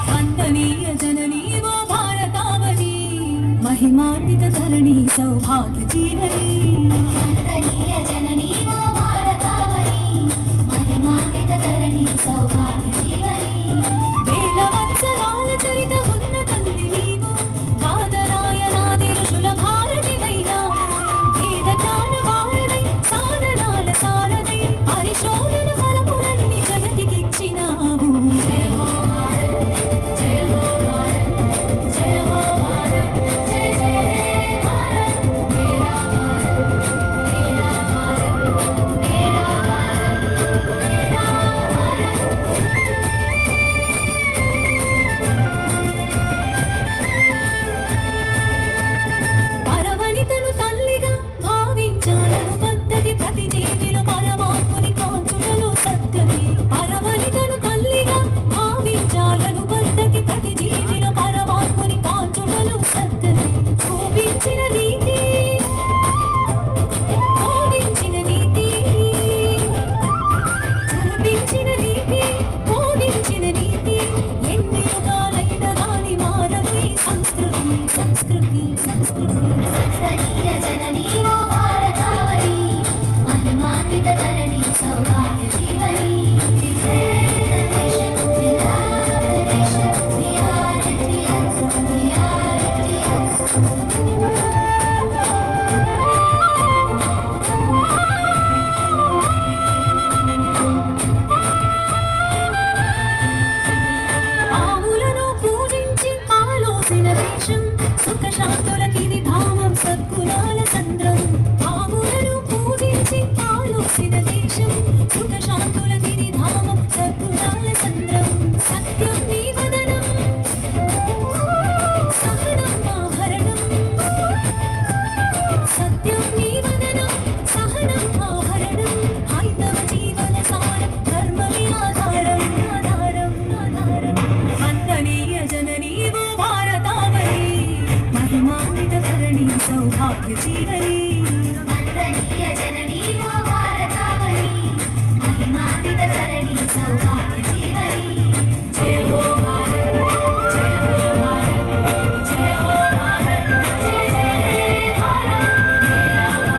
वंदनीय जननी वो भारतावनी महिमान्वित धरणी सौभाग्य जीवनी वंदनीय जननी वो भारतावनी महिमान्वित धरणी सौभाग्य जीवनी वेल वत्सराल चरित उन्नत नीवु कादरायणादि ऋषुल भारति वैना वेद ज्ञान वारदै साधनाल सारदै परिशोधन फलपुरन्नि जगतिकिచ్చినావు जय हो सौभाग्य जीवन